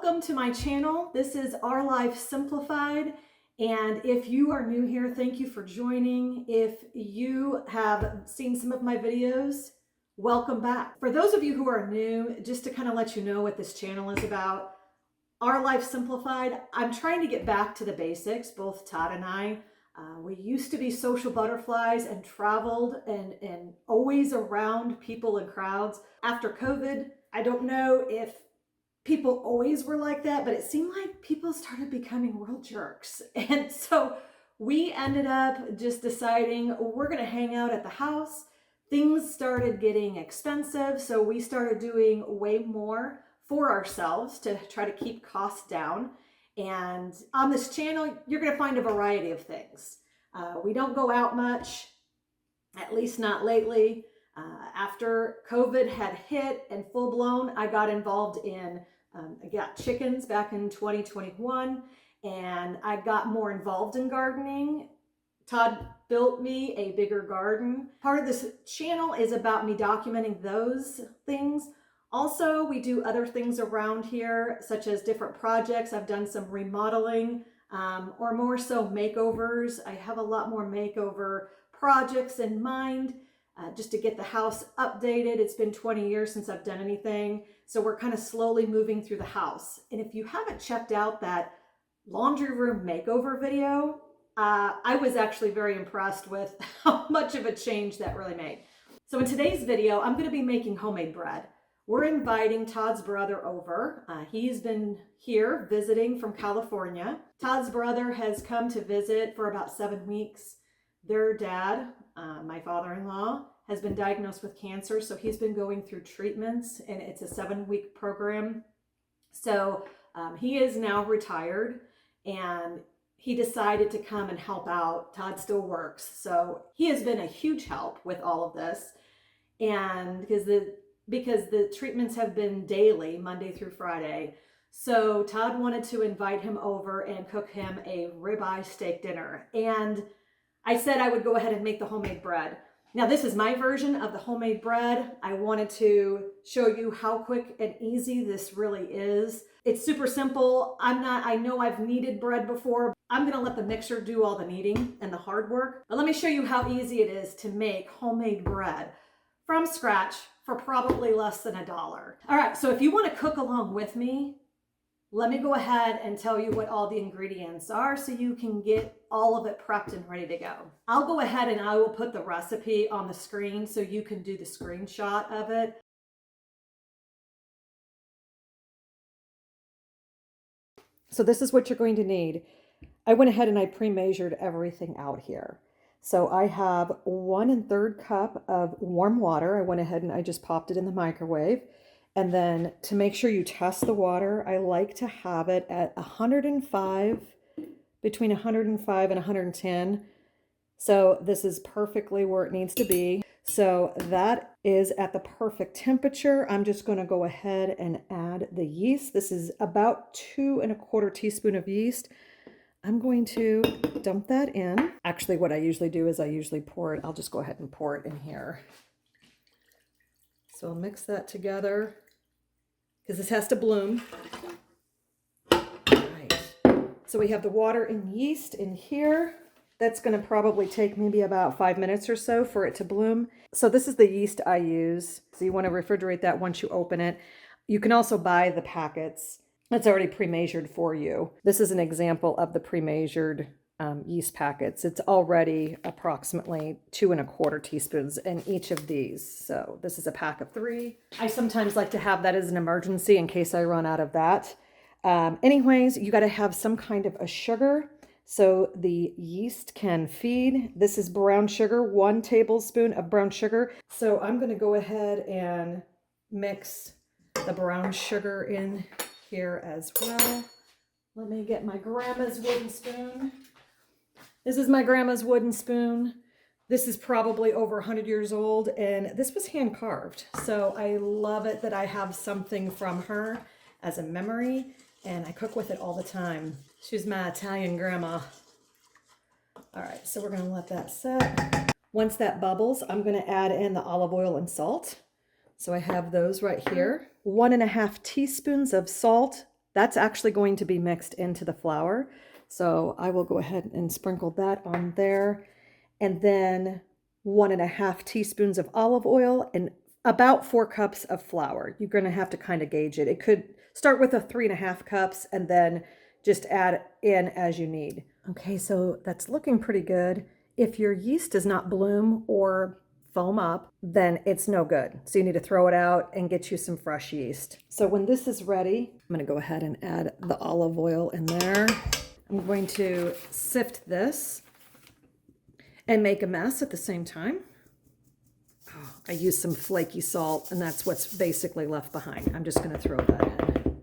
Welcome to my channel. This is Our Life Simplified. And if you are new here, thank you for joining. If you have seen some of my videos, welcome back. For those of you who are new, just to kind of let you know what this channel is about, Our Life Simplified, I'm trying to get back to the basics, both Todd and I. We used to be social butterflies and traveled and always around people and crowds. After COVID, I don't know if people always were like that, but it seemed like people started becoming real jerks. And so we ended up just deciding we're going to hang out at the house. Things started getting expensive, so we started doing way more for ourselves to try to keep costs down. And on this channel, you're going to find a variety of things. We don't go out much, at least not lately. After COVID had hit and full blown, I got involved in, I got chickens back in 2021, and I got more involved in gardening. Todd built me a bigger garden. Part of this channel is about me documenting those things. Also, we do other things around here, such as different projects. I've done some remodeling, or more so makeovers. I have a lot more makeover projects in mind. Just to get the house updated. It's been 20 years since I've done anything. So we're kind of slowly moving through the house. And if you haven't checked out that laundry room makeover video, I was actually very impressed with how much of a change that really made. So in today's video, I'm going to be making homemade bread. We're inviting Todd's brother over. He's been here visiting from California. Todd's brother has come to visit for about 7 weeks. Their dad, my father-in-law, has been diagnosed with cancer, so he's been going through treatments, and it's a 7-week program. So he is now retired, and he decided to come and help out. Todd still works, so he has been a huge help with all of this. And because the treatments have been daily, Monday through Friday, so Todd wanted to invite him over and cook him a ribeye steak dinner. And I said I would go ahead and make the homemade bread. Now, this is my version of the homemade bread. I wanted to show you how quick and easy this really is. It's super simple. I know I've kneaded bread before. I'm gonna let the mixer do all the kneading and the hard work. But let me show you how easy it is to make homemade bread from scratch for probably less than $1. All right, so if you wanna cook along with me, let me go ahead and tell you what all the ingredients are so you can get all of it prepped and ready to go. I'll go ahead and I will put the recipe on the screen so you can do the screenshot of it. So this is what you're going to need. I went ahead and I pre-measured everything out here. So I have 1 1/3 cup of warm water. I went ahead and I just popped it in the microwave. And then to make sure you test the water, I like to have it at 105, between 105 and 110. So this is perfectly where it needs to be. So that is at the perfect temperature. I'm just going to go ahead and add the yeast. This is about 2 1/4 teaspoons of yeast. I'm going to dump that in. Actually, what I usually do is I usually pour it. I'll just go ahead and pour it in here. So I'll mix that together because this has to bloom. All right. So we have the water and yeast in here. That's going to probably take maybe about 5 minutes or so for it to bloom. So this is the yeast I use. So you want to refrigerate that once you open it. You can also buy the packets. It's already pre-measured for you. This is an example of the pre-measured yeast packets. It's already approximately 2 1/4 teaspoons in each of these. So this is a pack of 3. I sometimes like to have that as an emergency in case I run out of that. Anyways, you got to have some kind of a sugar so the yeast can feed. This is brown sugar, 1 tablespoon of brown sugar. So I'm going to go ahead and mix the brown sugar in here as well. Let me get my grandma's wooden spoon. This is my grandma's wooden spoon. This is probably over 100 years old, and this was hand carved. So I love it that I have something from her as a memory, and I cook with it all the time. She's my Italian grandma. All right, so we're gonna let that set. Once that bubbles, I'm gonna add in the olive oil and salt. So I have those right here. 1 1/2 teaspoons of salt. That's actually going to be mixed into the flour. So I will go ahead and sprinkle that on there. And then 1.5 teaspoons of olive oil and about 4 cups of flour. You're going to have to kind of gauge it. It could start with a 3.5 cups and then just add in as you need. Okay, so that's looking pretty good. If your yeast does not bloom or foam up, then it's no good. So you need to throw it out and get you some fresh yeast. So when this is ready, I'm going to go ahead and add the olive oil in there. I'm going to sift this and make a mess at the same time. Oh, I used some flaky salt, and that's what's basically left behind. I'm just going to throw that in.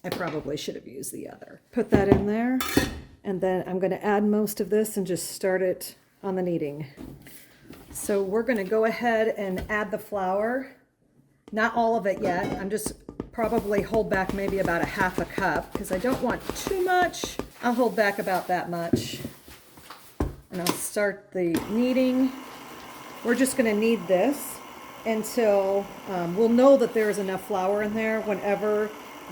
I probably should have used the other. Put that in there, and then I'm going to add most of this and just start it on the kneading. So we're going to go ahead and add the flour. Not all of it yet. I'm just probably hold back maybe about 1/2 cup because I don't want too much. I'll hold back about that much. And I'll start the kneading. We're just going to knead this until we'll know that there's enough flour in there whenever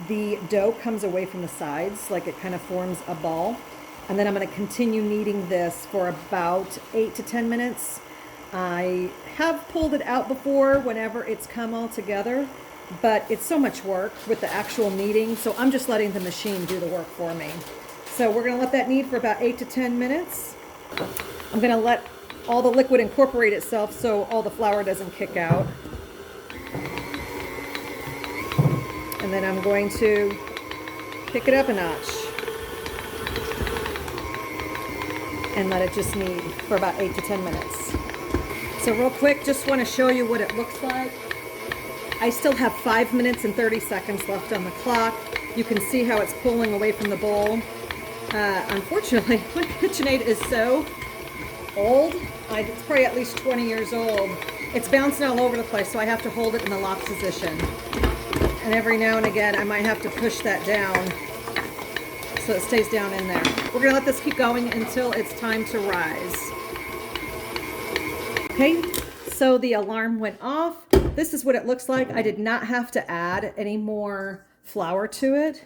the dough comes away from the sides, like it kind of forms a ball. And then I'm going to continue kneading this for about 8 to 10 minutes. I have pulled it out before whenever it's come all together, but it's so much work with the actual kneading, so I'm just letting the machine do the work for me. So we're going to let that knead for about 8 to 10 minutes. I'm going to let all the liquid incorporate itself so all the flour doesn't kick out. And then I'm going to pick it up a notch and let it just knead for about 8 to 10 minutes. So real quick, just want to show you what it looks like. I still have 5 minutes and 30 seconds left on the clock. You can see how it's pulling away from the bowl. Unfortunately, my KitchenAid is so old. It's probably at least 20 years old. It's bouncing all over the place, so I have to hold it in the lock position. And every now and again, I might have to push that down so it stays down in there. We're gonna let this keep going until it's time to rise. Okay, so the alarm went off. This is what it looks like. I did not have to add any more flour to it.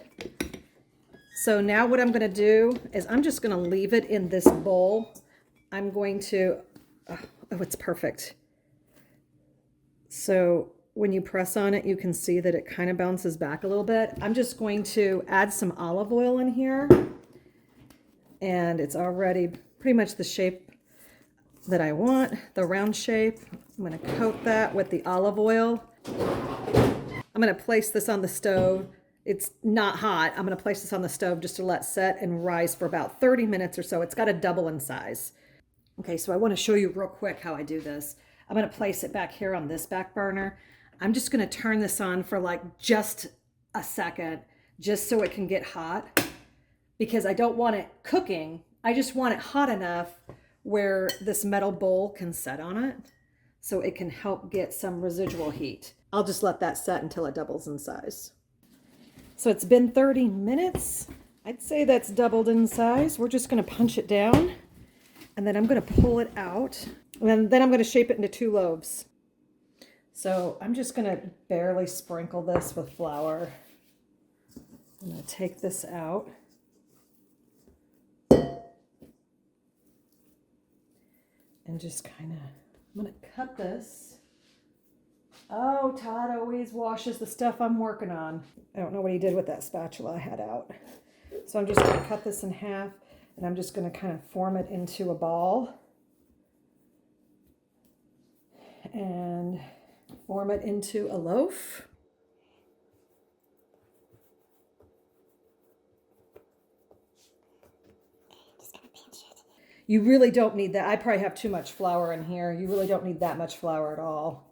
So now what I'm gonna do is I'm just gonna leave it in this bowl. I'm going to, oh, it's perfect. So when you press on it, you can see that it kind of bounces back a little bit. I'm just going to add some olive oil in here. And it's already pretty much the shape that I want, the round shape. I'm going to coat that with the olive oil. I'm going to place this on the stove. It's not hot. I'm going to place this on the stove just to let set and rise for about 30 minutes or so. It's got to double in size. Okay, so I want to show you real quick how I do this. I'm going to place it back here on this back burner. I'm just going to turn this on for like just a second, just so it can get hot, because I don't want it cooking. I just want it hot enough where this metal bowl can set on it so it can help get some residual heat. I'll just let that set until it doubles in size. So it's been 30 minutes. I'd say that's doubled in size. We're just going to punch it down, and then I'm going to pull it out, and then I'm going to shape it into 2 loaves. So I'm just going to barely sprinkle this with flour. I'm going to take this out. And just kind of, I'm going to cut this. Oh, Todd always washes the stuff I'm working on. I don't know what he did with that spatula I had out. So I'm just going to cut this in half, and I'm just going to kind of form it into a ball. And form it into a loaf. You really don't need that. I probably have too much flour in here. You really don't need that much flour at all.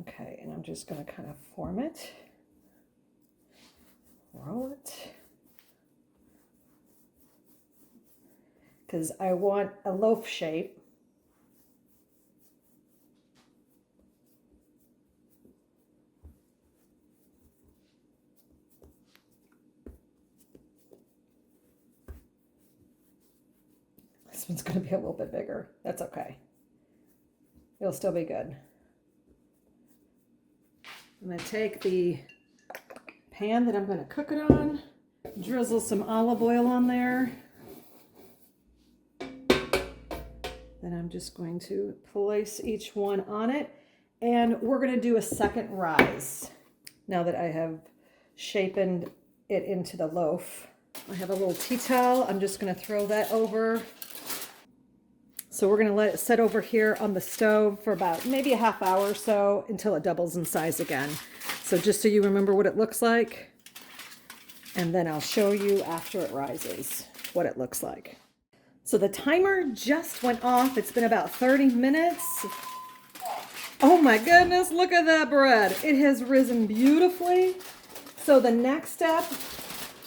Okay, and I'm just going to kind of form it. Roll it. Because I want a loaf shape. This one's going to be a little bit bigger. That's okay. It'll still be good. I'm going to take the pan that I'm going to cook it on. Drizzle some olive oil on there. Then I'm just going to place each one on it. And we're going to do a second rise. Now that I have shapened it into the loaf. I have a little tea towel. I'm just going to throw that over. So we're going to let it set over here on the stove for about maybe a half hour or so until it doubles in size again. So just so you remember what it looks like. And then I'll show you after it rises what it looks like. So the timer just went off. It's been about 30 minutes. Oh my goodness, look at that bread. It has risen beautifully. So the next step,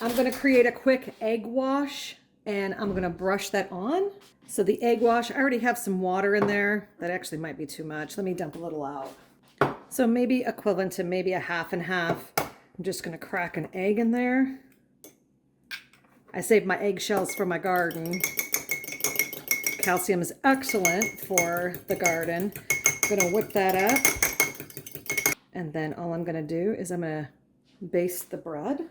I'm going to create a quick egg wash and I'm going to brush that on. So the egg wash, I already have some water in there. That actually might be too much. Let me dump a little out. So maybe equivalent to maybe a half and half. I'm just going to crack an egg in there. I saved my eggshells for my garden. Calcium is excellent for the garden. I'm going to whip that up. And then all I'm going to do is I'm going to baste the bread.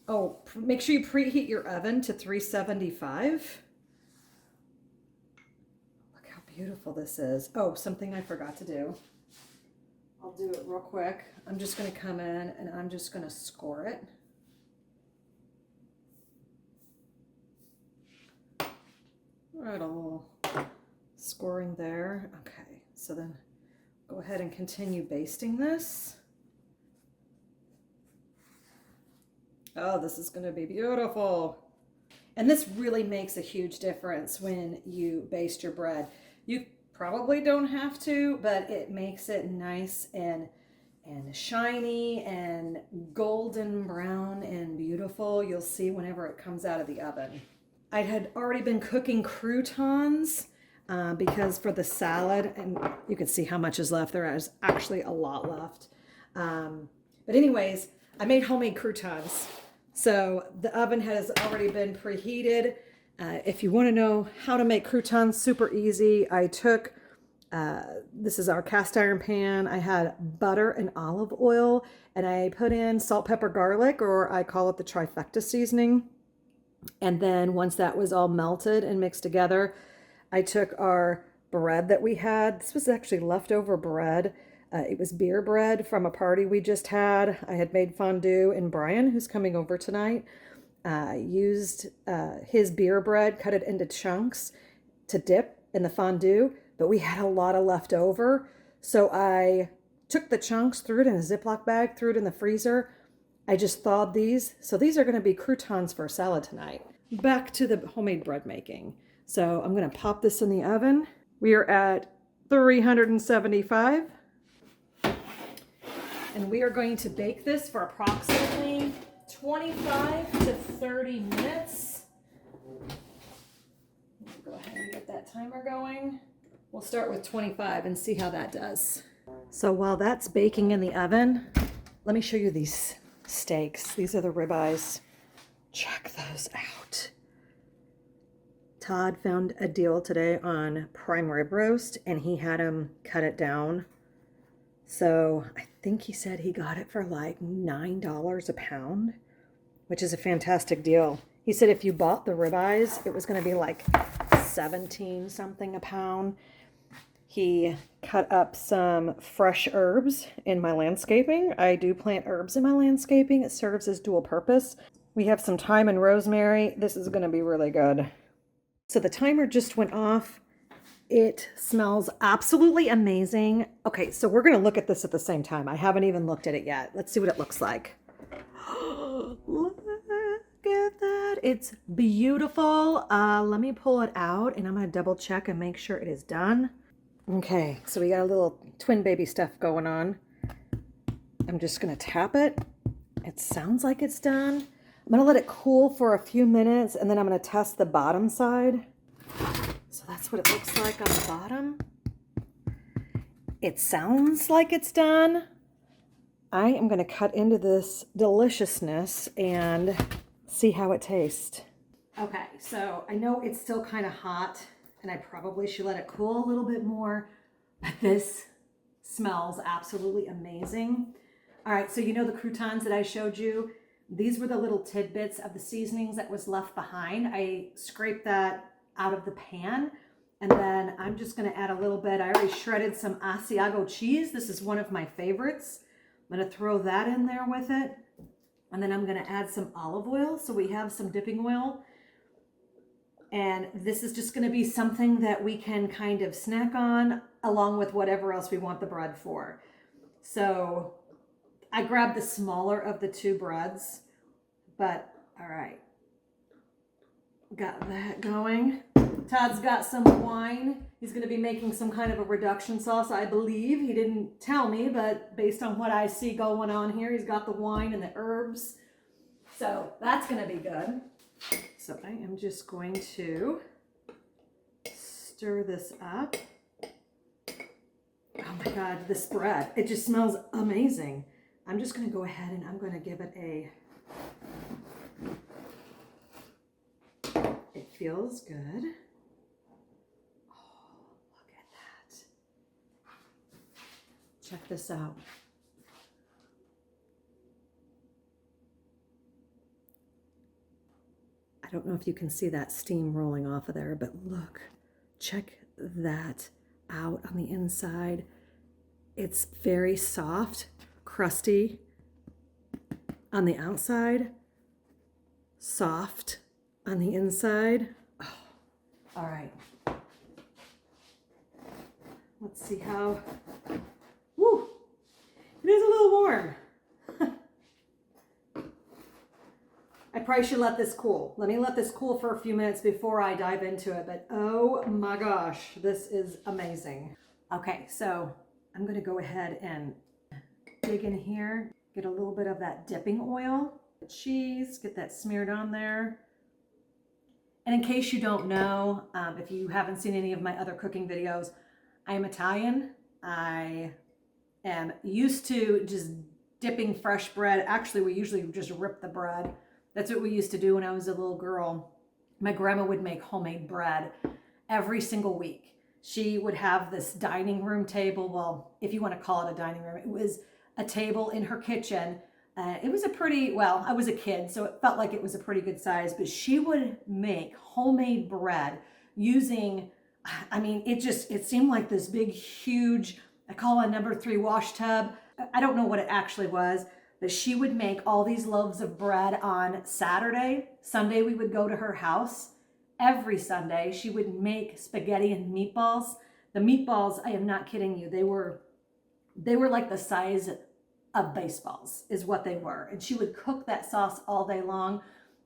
Oh, make sure you preheat your oven to 375. Look how beautiful this is. Oh, something I forgot to do. I'll do it real quick. I'm just going to come in and I'm just going to score it. Right, a little scoring there. Okay, so then go ahead and continue basting this. Oh, this is going to be beautiful. And this really makes a huge difference when you baste your bread. You probably don't have to, but it makes it nice and shiny and golden brown and beautiful. You'll see whenever it comes out of the oven. I had already been cooking croutons because for the salad, and you can see how much is left. There is actually a lot left. But anyways, I made homemade croutons. So the oven has already been preheated. If you want to know how to make croutons, super easy. I took, this is our cast iron pan. I had butter and olive oil, and I put in salt, pepper, garlic, or I call it the trifecta seasoning. And then once that was all melted and mixed together, I took our bread that we had. This was actually leftover bread. It was beer bread from a party we just had. I had made fondue, and Brian, who's coming over tonight, used his beer bread, cut it into chunks to dip in the fondue, but we had a lot of leftover. So I took the chunks, threw it in a Ziploc bag, threw it in the freezer. I just thawed these. So these are going to be croutons for salad tonight. Back to the homemade bread making. So I'm going to pop this in the oven. We are at 375. And we are going to bake this for approximately 25 to 30 minutes. Go ahead and get that timer going. We'll start with 25 and see how that does. So while that's baking in the oven, let me show you these steaks. These are the ribeyes. Check those out. Todd found a deal today on prime rib roast and he had him cut it down. So I think he said he got it for like $9 a pound, which is a fantastic deal. He said if you bought the ribeyes, it was going to be like 17 something a pound. He cut up some fresh herbs in my landscaping. I do plant herbs in my landscaping. It serves as dual purpose. We have some thyme and rosemary. This is going to be really good. So the timer just went off. It smells absolutely amazing. Okay, so we're going to look at this at the same time. I haven't even looked at it yet. Let's see what it looks like. Look at that. It's beautiful. Let me pull it out and I'm going to double check and make sure it is done. Okay, so we got a little twin baby stuff going on. I'm just going to tap it. It sounds like it's done. I'm going to let it cool for a few minutes and then I'm going to test the bottom side. So that's what it looks like on the bottom. It sounds like it's done. I am going to cut into this deliciousness and see how it tastes. Okay, so I know it's still kind of hot and I probably should let it cool a little bit more, but this smells absolutely amazing. All right, so you know the croutons that I showed you? These were the little tidbits of the seasonings that was left behind. I scraped that out of the pan, and then I'm just gonna add a little bit. I already shredded some Asiago cheese. This is one of my favorites. I'm gonna throw that in there with it. And then I'm gonna add some olive oil. So we have some dipping oil. And this is just gonna be something that we can kind of snack on along with whatever else we want the bread for. So I grabbed the smaller of the two breads, but all right, got that going. Todd's got some wine. He's going to be making some kind of a reduction sauce, I believe. He didn't tell me, but based on what I see going on here, he's got the wine and the herbs. So that's going to be good. So I am just going to stir this up. Oh my God, this bread, it just smells amazing. I'm just going to go ahead and I'm going to give it a, it feels good. Oh, look at that. Check this out. I don't know if you can see that steam rolling off of there, but look, check that out on the inside. It's very soft, crusty on the outside, soft on the inside. Oh, all right. Let's see how, woo, it is a little warm. I probably should let this cool. Let me let this cool for a few minutes before I dive into it, but oh my gosh, this is amazing. Okay, so I'm gonna go ahead and dig in here, get a little bit of that dipping oil, the cheese, get that smeared on there. And in case you don't know, if you haven't seen any of my other cooking videos, I am Italian. I am used to just dipping fresh bread. Actually, we usually just rip the bread. That's what we used to do when I was a little girl. My grandma would make homemade bread every single week. She would have this dining room table. Well, if you want to call it a dining room, it was a table in her kitchen. It was a pretty, well, I was a kid, so it felt like it was a pretty good size, but she would make homemade bread using, I mean, it seemed like this big, huge, I call it a number 3 wash tub. I don't know what it actually was, but she would make all these loaves of bread on Saturday. Sunday, we would go to her house. Every Sunday, she would make spaghetti and meatballs. The meatballs, I am not kidding you, they were like the size of baseballs is what they were. And she would cook that sauce all day long.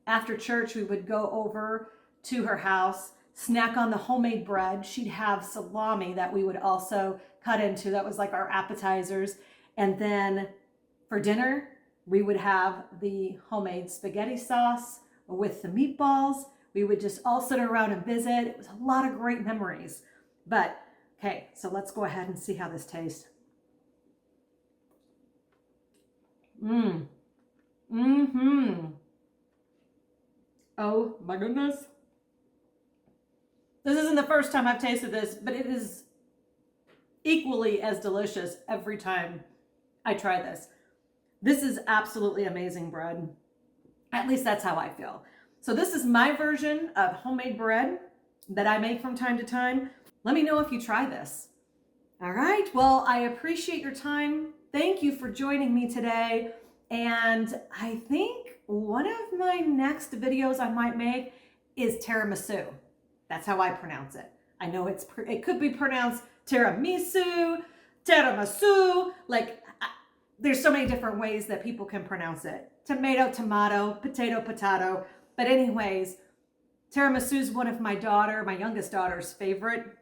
After church, we would go over to her house, snack on the homemade bread. She'd have salami that we would also cut into. That was like our appetizers. And then for dinner, we would have the homemade spaghetti sauce with the meatballs. We would just all sit around and visit. It was a lot of great memories. But, okay, so let's go ahead and see how this tastes. Oh my goodness. This isn't the first time I've tasted this, but it is equally as delicious every time I try this. This is absolutely amazing bread. At least that's how I feel. So this is my version of homemade bread that I make from time to time. Let me know if you try this. All right, well, I appreciate your time. Thank you for joining me today. And I think one of my next videos I might make is tiramisu. That's how I pronounce it. I know it could be pronounced tiramisu, tiramisu, like there's so many different ways that people can pronounce it. Tomato, tomato, potato, potato. But anyways, tiramisu is one of my youngest daughter's favorite.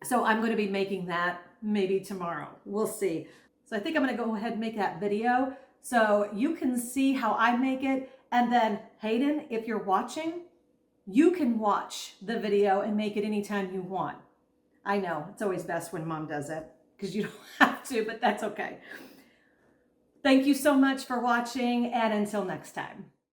So I'm going to be making that maybe tomorrow. We'll see. So I think I'm going to go ahead and make that video so you can see how I make it. And then Hayden, if you're watching, you can watch the video and make it anytime you want. I know it's always best when mom does it because you don't have to, but that's okay. Thank you so much for watching, and until next time.